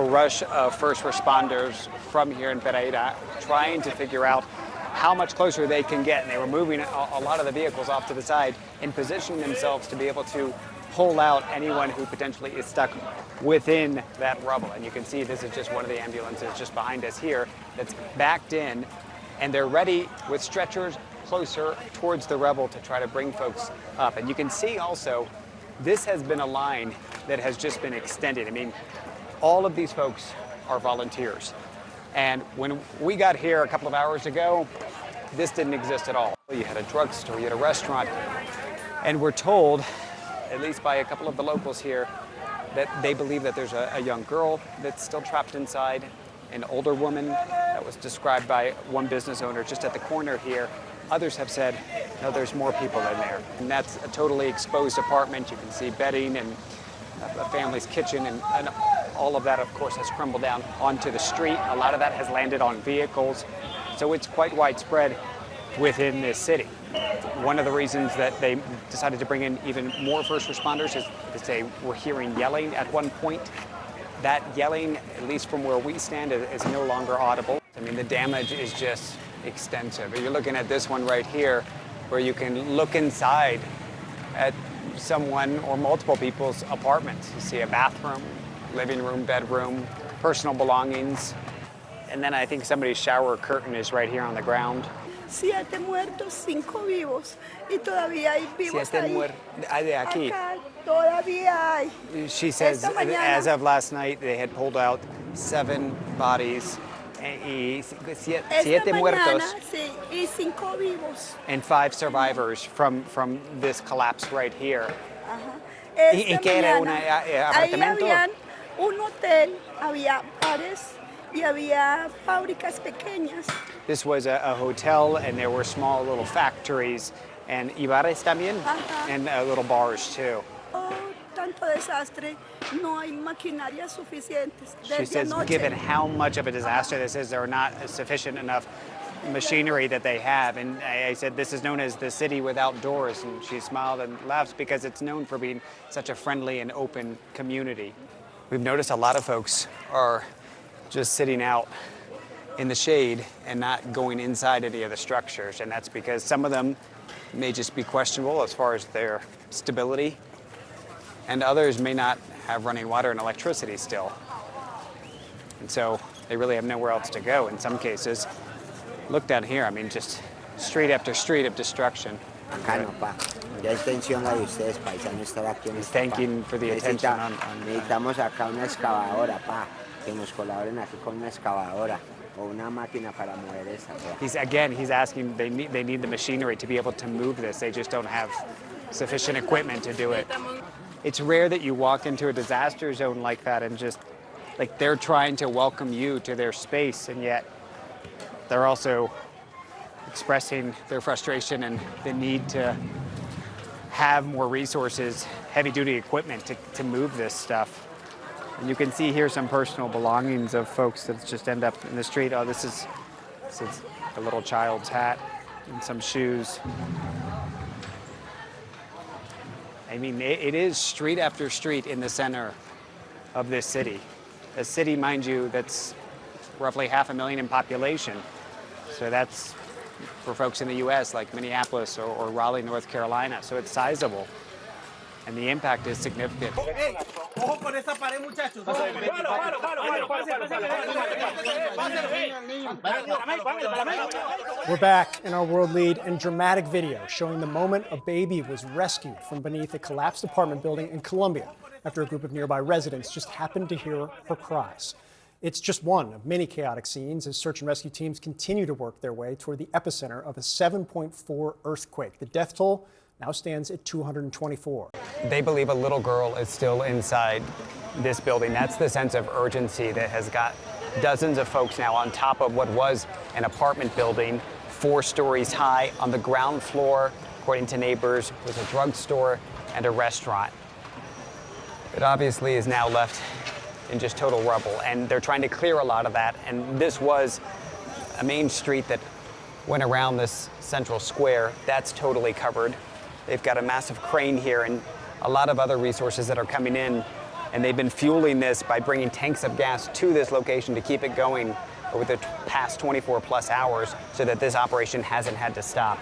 rush of first responders from here in Pereira trying to figure out how much closer they can get. And they were moving a lot of the vehicles off to the side and positioning themselves to be able to pull out anyone who potentially is stuck within that rubble. And you can see this is just one of the ambulances just behind us here that's backed in, and they're ready with stretchers closer towards the rubble to try to bring folks up. And you can see also, this has been a line that has just been extended. I mean, all of these folks are volunteers. And when we got here a couple of hours ago, this didn't exist at all. You had a drugstore, you had a restaurant, and we're told, at least by a couple of the locals here, that they believe that there's a young girl that's still trapped inside, an older woman that was described by one business owner just at the corner here. Others have said, no, there's more people in there. And that's a totally exposed apartment. You can see bedding and a family's kitchen, and all of that, of course, has crumbled down onto the street. A lot of that has landed on vehicles. So it's quite widespread within this city. One of the reasons that they decided to bring in even more first responders is because they were hearing yelling at one point. That yelling, at least from where we stand, is no longer audible. I mean, the damage is just extensive. You're looking at this one right here, where you can look inside at someone or multiple people's apartments. You see a bathroom, living room, bedroom, personal belongings. And then I think somebody's shower curtain is right here on the ground. 7 muertos, 5 vivos. Y todavía hay vivos ahí. De aquí. Acá todavía hay. She says as of last night, they had pulled out 7 bodies y 7 muertos. Sí, y 5 vivos. And 5 survivors from this collapse right here. ¿Y qué era un apartamento? Ahí había un hotel, había bares y había fábricas pequeñas. This was a hotel, and there were small little factories and bares también, and little bars too. Oh, tanto desastre, no hay maquinaria suficientes. She says, given how much of a disaster this is, there are not sufficient enough machinery that they have. And I said, this is known as the city without doors. And she smiled and laughed because it's known for being such a friendly and open community. We've noticed a lot of folks are just sitting out in the shade and not going inside any of the structures. And that's because some of them may just be questionable as far as their stability, and others may not have running water and electricity still. And so they really have nowhere else to go in some cases. Look down here, I mean, just street after street of destruction. Acá no, pa. Ya es tensión la de ustedes, paisano, estar aquí en esta, Thanking for the attention on necesitamos acá una excavadora, pa, que nos colaboren aquí con una excavadora o una máquina para mover esa. He's asking, they need the machinery to be able to move this. They just don't have sufficient equipment to do it. It's rare that you walk into a disaster zone like that and just, like, they're trying to welcome you to their space, and yet they're also expressing their frustration and the need to have more resources, heavy-duty equipment to move this stuff. And you can see here some personal belongings of folks that just end up in the street. Oh, this is a little child's hat and some shoes. I mean, it is street after street in the center of this city. A city, mind you, that's roughly 500,000 in population. So that's for folks in the U.S. like Minneapolis or Raleigh, North Carolina. So it's sizable, and the impact is significant. We're back in our world lead and dramatic video showing the moment a baby was rescued from beneath a collapsed apartment building in Colombia after a group of nearby residents just happened to hear her cries. It's just one of many chaotic scenes as search and rescue teams continue to work their way toward the epicenter of a 7.4 earthquake. The death toll now stands at 224. They believe a little girl is still inside this building. That's the sense of urgency that has got dozens of folks now on top of what was an apartment building, 4 stories high. On the ground floor, according to neighbors, was a drugstore and a restaurant. It obviously is now left in just total rubble, and they're trying to clear a lot of that. And this was a main street that went around this central square. That's totally covered. They've got a massive crane here and a lot of other resources that are coming in and they've been fueling this by bringing tanks of gas to this location to keep it going over the past 24 plus hours so that this operation hasn't had to stop.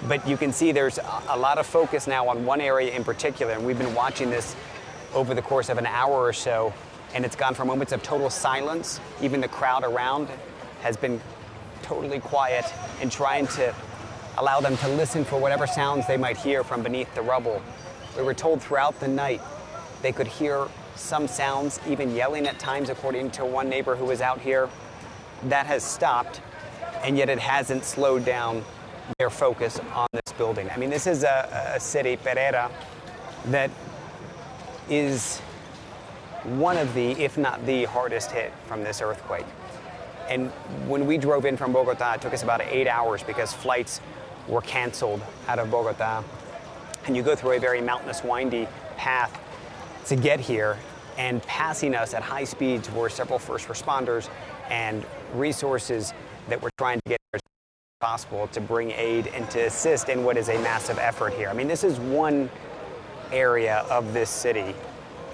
But you can see there's a lot of focus now on one area in particular, and we've been watching this over the course of an hour or so, and it's gone from moments of total silence. Even the crowd around has been totally quiet and trying to allow them to listen for whatever sounds they might hear from beneath the rubble. We were told throughout the night they could hear some sounds, even yelling at times, according to one neighbor who was out here. That has stopped, and yet it hasn't slowed down their focus on this building. I mean, this is a city, Pereira, that is one of the, if not the hardest hit from this earthquake. And when we drove in from Bogota, it took us about 8 hours because flights were canceled out of Bogota. And you go through a very mountainous, windy path to get here, and passing us at high speeds were several first responders and resources that were trying to get as possible to bring aid and to assist in what is a massive effort here. I mean, this is one area of this city.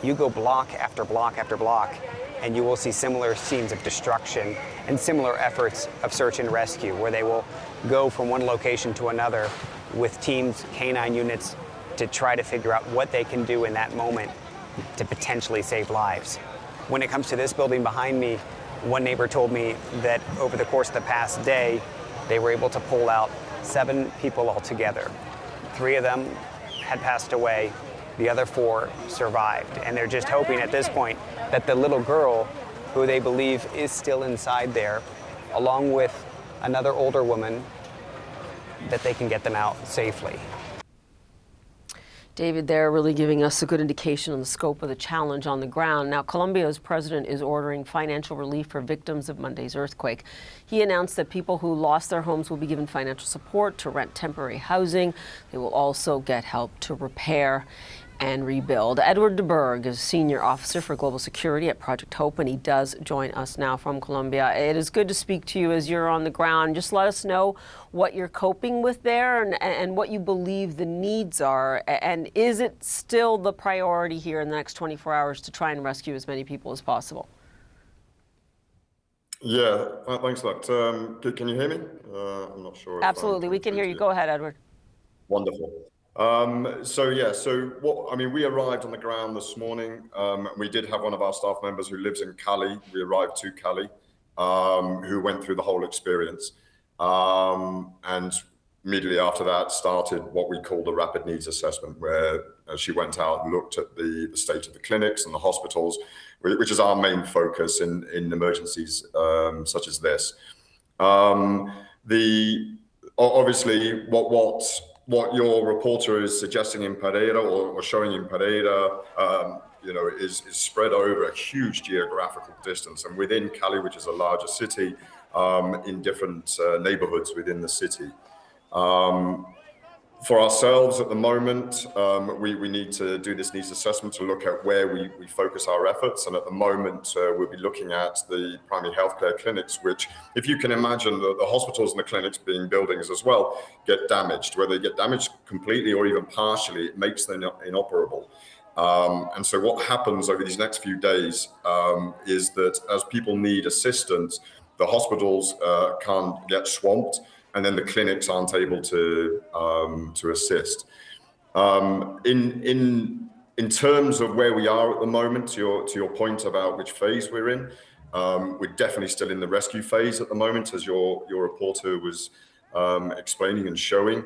You go block after block after block, and you will see similar scenes of destruction and similar efforts of search and rescue, where they will go from one location to another with teams, canine units, to try to figure out what they can do in that moment to potentially save lives. When it comes to this building behind me, one neighbor told me that over the course of the past day, they were able to pull out 7 people altogether. 3 of them had passed away, the other 4 survived. And they're just hoping at this point that the little girl, who they believe is still inside there, along with another older woman, that they can get them out safely. David, they're really giving us a good indication on the scope of the challenge on the ground. Now, Colombia's president is ordering financial relief for victims of Monday's earthquake. He announced that people who lost their homes will be given financial support to rent temporary housing. They will also get help to repair and rebuild. Edward de Berg is Senior Officer for Global Security at Project Hope, and he does join us now from Colombia. It is good to speak to you as you're on the ground. Just let us know what you're coping with there and what you believe the needs are. And is it still the priority here in the next 24 hours to try and rescue as many people as possible? Yeah, thanks a lot. Can you hear me? I'm not sure. Absolutely, we can hear you. Go ahead, Edward. Wonderful. We arrived on the ground this morning. We did have one of our staff members who lives in Cali. We arrived to Cali, who went through the whole experience. And immediately after that started what we call the rapid needs assessment, where she went out and looked at the state of the clinics and the hospitals, which is our main focus in emergencies such as this. Obviously, what your reporter is suggesting in Pereira or showing in Pereira, is spread over a huge geographical distance, and within Cali, which is a larger city, in different neighborhoods within the city. For ourselves at the moment, we need to do this needs assessment to look at where we focus our efforts. And at the moment, we'll be looking at the primary healthcare clinics, which, if you can imagine, the hospitals and the clinics being buildings as well, get damaged. Whether they get damaged completely or even partially, it makes them inoperable. And so what happens over these next few days is that as people need assistance, the hospitals can't get swamped, and then the clinics aren't able to assist. In terms of where we are at the moment, to your point about which phase we're in, we're definitely still in the rescue phase at the moment, as your reporter was explaining and showing.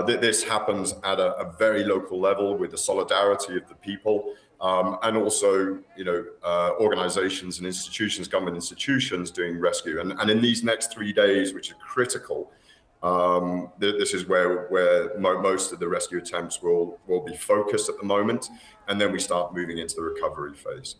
This happens at a very local level with the solidarity of the people, and also, organizations and institutions, government institutions doing rescue. And in these next 3 days, which are critical, this is where most of the rescue attempts will be focused at the moment, and then we start moving into the recovery phase.